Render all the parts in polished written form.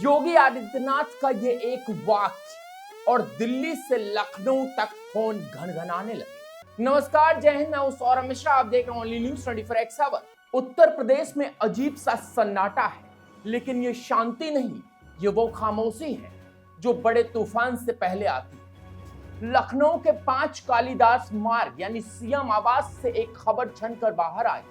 योगी आदित्यनाथ का ये एक वाक्य और दिल्ली से लखनऊ तक फोन घनघनाने लगे। नमस्कार, जय हिंद, मैं हूं सौरभ मिश्रा, आप देख रहे हैं only news 24x7। Uttar Pradesh में अजीब सा सन्नाटा है, लेकिन ये शांति नहीं, ये वो खामोशी है जो बड़े तूफान से पहले आती है। लखनऊ के 5 कालिदास मार्ग यानी सीएम आवास से एक खबर छनकर बाहर आई,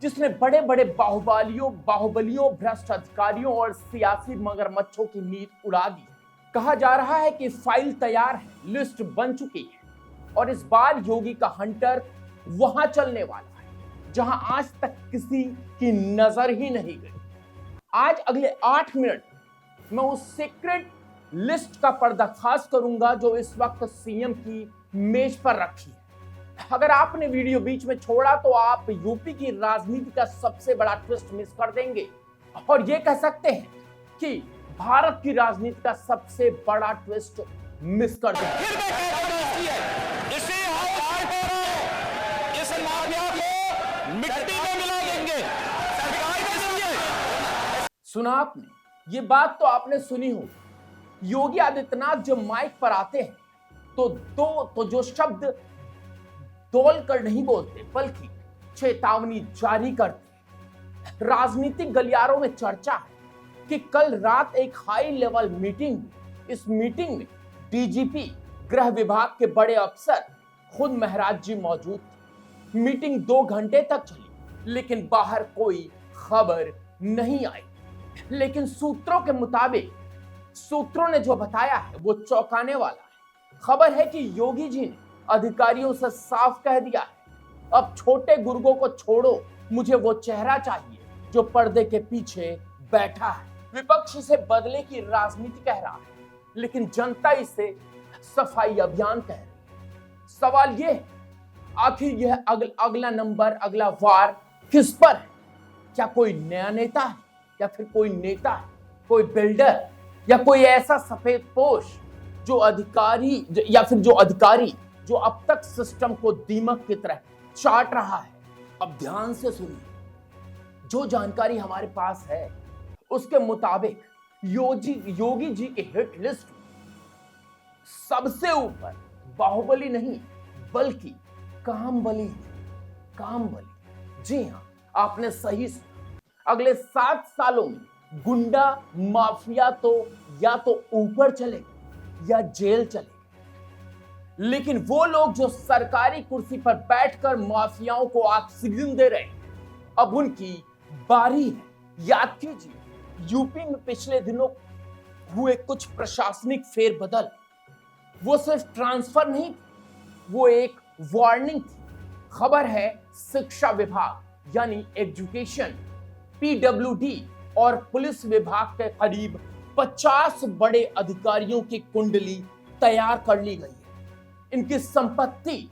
जिसने बड़े बड़े बाहुबलियों, भ्रष्ट अधिकारियों और सियासी मगरमच्छों की नींद उड़ा दी। कहा जा रहा है कि फाइल तैयार है, लिस्ट बन चुकी है और इस बार योगी का हंटर वहां चलने वाला है जहां आज तक किसी की नजर ही नहीं गई। आज अगले 8 मिनट मैं उस सीक्रेट लिस्ट का पर्दाफाश करूंगा जो इस वक्त सीएम की मेज पर रखी है। अगर आपने वीडियो बीच में छोड़ा तो आप यूपी की राजनीति का सबसे बड़ा ट्विस्ट मिस कर देंगे और ये कह सकते हैं कि भारत की राजनीति का सबसे बड़ा ट्विस्ट मिस कर देंगे। इस माफिया को मिट्टी में मिला देंगे। सुना आपने? ये बात तो आपने सुनी हो। योगी आदित्यनाथ जब माइक पर आते हैं तो जो शब्द तोल कर नहीं बोलते बल्कि चेतावनी जारी करते। राजनीतिक गलियारों में चर्चा है कि कल रात एक हाई लेवल मीटिंग हुई। इस मीटिंग में डीजीपी, गृह विभाग के बड़े अफसर, खुद महाराज जी मौजूद थे। मीटिंग 2 घंटे तक चली, लेकिन बाहर कोई खबर नहीं आई। लेकिन सूत्रों के मुताबिक, सूत्रों ने जो बताया है वो चौंकाने वाला है। खबर है कि योगी जी ने अधिकारियों से साफ कह दिया है, अब छोटे गुर्गों को छोड़ो, मुझे वो चेहरा चाहिए जो पर्दे के पीछे बैठा है। विपक्ष इसे बदले की राजनीति कह रहा है, लेकिन जनता इसे सफाई अभियान कह रही है। सवाल ये है, आखिर यह अगला नंबर, अगला वार किस पर है? क्या कोई नया नेता है या फिर कोई नेता है, कोई बिल्डर या कोई ऐसा सफेद पोश जो अधिकारी जो अब तक सिस्टम को दीमक की तरह चाट रहा है? अब ध्यान से सुनिए। जो जानकारी हमारे पास है उसके मुताबिक योगी जी के हिट लिस्ट सबसे ऊपर बाहुबली नहीं बल्कि कामबली। जी हां, आपने सही सुना। अगले 7 सालों में गुंडा माफिया या तो ऊपर चलेगा या जेल चलेगा, लेकिन वो लोग जो सरकारी कुर्सी पर बैठकर माफियाओं को ऑक्सीजन दे रहे हैं, अब उनकी बारी है। याद कीजिए, यूपी में पिछले दिनों हुए कुछ प्रशासनिक फेरबदल, वो सिर्फ ट्रांसफर नहीं, वो एक वार्निंग थी। खबर है शिक्षा विभाग यानी एजुकेशन, पीडब्ल्यूडी और पुलिस विभाग के करीब 50 बड़े अधिकारियों की कुंडली तैयार कर ली गई है। इनकी संपत्ति,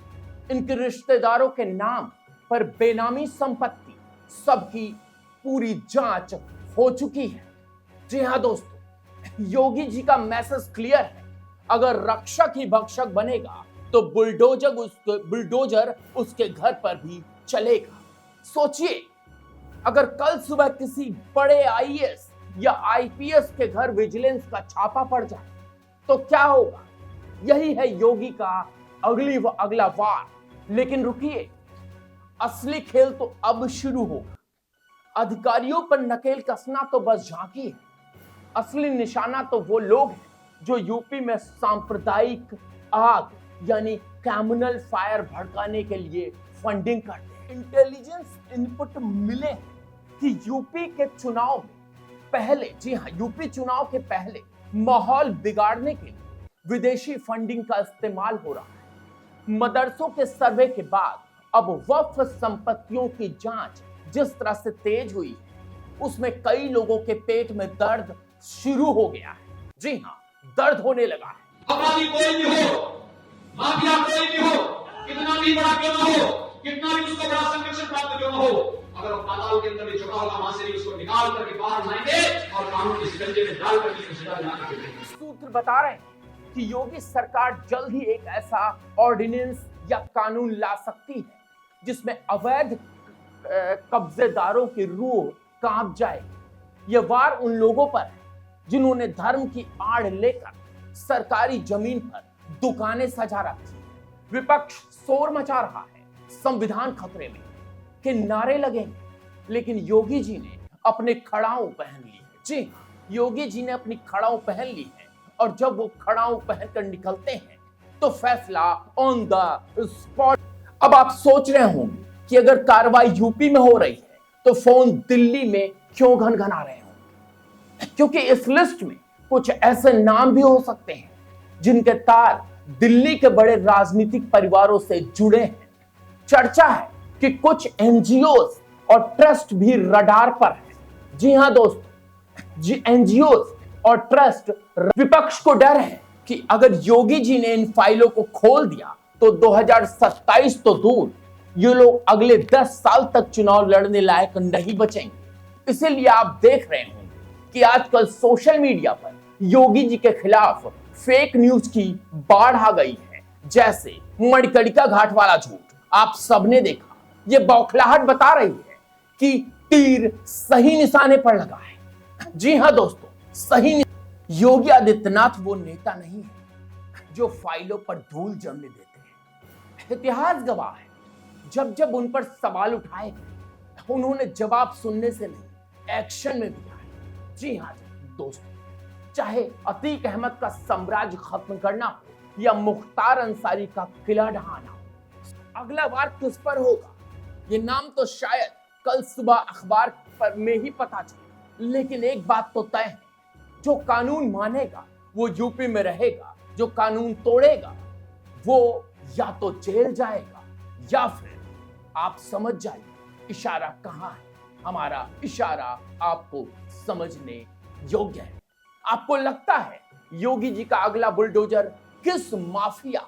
इनके रिश्तेदारों के नाम पर बेनामी संपत्ति, सबकी पूरी जांच हो चुकी है। जी हां दोस्तों, योगी जी का मैसेज क्लियर है। अगर रक्षक ही भक्षक बनेगा तो बुलडोजर उसके घर पर भी चलेगा। सोचिए, अगर कल सुबह किसी बड़े आईएएस या आईपीएस के घर विजिलेंस का छापा पड़ जाए तो क्या होगा? यही है योगी का अगला वार। लेकिन रुकिए, असली खेल तो अब शुरू होगा। अधिकारियों पर नकेल कसना तो बस झांकी है, असली निशाना तो वो लोग हैं जो यूपी में सांप्रदायिक आग यानी कम्युनल फायर भड़काने के लिए फंडिंग करते हैं। इंटेलिजेंस इनपुट मिले हैं कि यूपी के चुनाव में पहले, जी हां, यूपी चुनाव के पहले माहौल बिगाड़ने के लिए विदेशी फंडिंग का इस्तेमाल हो रहा है। मदरसों के सर्वे के बाद अब वक्फ संपत्तियों की जांच जिस तरह से तेज हुई है, उसमें कई लोगों के पेट में दर्द शुरू हो गया है। जी हां, दर्द होने लगा है। अपराधी कोई भी हो, माफिया कोई भी हो, कितना भी बड़ा क्यों ना हो, कितना भी उसको बड़ा संरक्षण प्राप्त क्यों ना हो, अगर वो पाताल के अंदर भी चुका होगा, वहां से भी उसको निकाल करके बाहर लाएंगे और कानून के शिकंजे में डाल करके उसको सजा दिला के देंगे। सूत्र बता रहे हैं कि योगी सरकार जल्द ही एक ऐसा ऑर्डिनेंस या कानून ला सकती है जिसमें अवैध कब्जेदारों की रूह कांप जाए। यह वार उन लोगों पर है जिन्होंने धर्म की आड़ लेकर सरकारी जमीन पर दुकानें सजा रखी। विपक्ष शोर मचा रहा है, संविधान खतरे में के नारे लगेंगे, लेकिन योगी जी ने अपने खड़ाऊ पहन ली है। जी हाँ, योगी जी ने अपनी खड़ाऊ पहन ली है और जब वो खड़ाऊ पहनकर निकलते हैं तो फैसला ऑन द स्पॉट। अब आप सोच रहे होंगे कि अगर कार्रवाई यूपी में हो रही है तो फोन दिल्ली में क्यों घनघना रहे होंगे, क्योंकि इस लिस्ट में कुछ ऐसे नाम भी हो सकते हैं जिनके तार दिल्ली के बड़े राजनीतिक परिवारों से जुड़े हैं। चर्चा है कि कुछ एनजीओज और ट्रस्ट भी रडार पर है। जी हां दोस्तों, जी एनजीओज और ट्रस्ट। विपक्ष को डर है कि अगर योगी जी ने इन फाइलों को खोल दिया तो 2027 तो दूर, ये लोग अगले 10 साल तक चुनाव लड़ने लायक नहीं बचेंगे। इसीलिए आप देख रहे होंगे कि आजकल सोशल मीडिया पर योगी जी के खिलाफ फेक न्यूज की बाढ़ आ गई है। जैसे मणिकर्णिका घाट वाला झूठ आप सबने देखा, ये बौखलाहट बता रही है कि तीर सही निशाने पर लगा है। जी हां दोस्तों, सही। योगी आदित्यनाथ वो नेता नहीं है जो फाइलों पर धूल जमने देते हैं। इतिहास गवाह है, जब जब उन पर सवाल उठाए गए उन्होंने जवाब सुनने से नहीं, एक्शन में भी आए। जी हाँ दोस्तों, चाहे अतीक अहमद का साम्राज्य खत्म करना हो या मुख्तार अंसारी का किला ढहाना हो, अगला वार किस पर होगा ये नाम तो शायद कल सुबह अखबार पर में ही पता चले। लेकिन एक बात तो तय है, जो कानून मानेगा वो यूपी में रहेगा, जो कानून तोड़ेगा वो या तो जेल जाएगा या फिर आप समझ जाइए इशारा कहां है। हमारा इशारा आपको समझने योग्य है। आपको लगता है योगी जी का अगला बुलडोजर किस माफिया,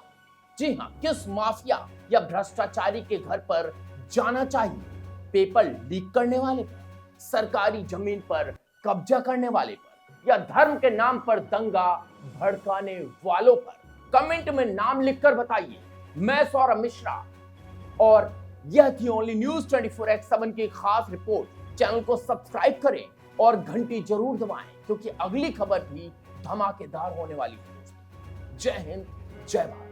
जी हां, किस माफिया या भ्रष्टाचारी के घर पर जाना चाहिए? पेपर लीक करने वाले पर, सरकारी जमीन पर कब्जा करने वाले पर, या धर्म के नाम पर दंगा भड़काने वालों पर? कमेंट में नाम लिखकर बताइए। मैं सौरभ मिश्रा और यह थी ओनली न्यूज 24x7 की खास रिपोर्ट। चैनल को सब्सक्राइब करें और घंटी जरूर दबाएं, क्योंकि अगली खबर भी धमाकेदार होने वाली है। जय हिंद, जय भारत।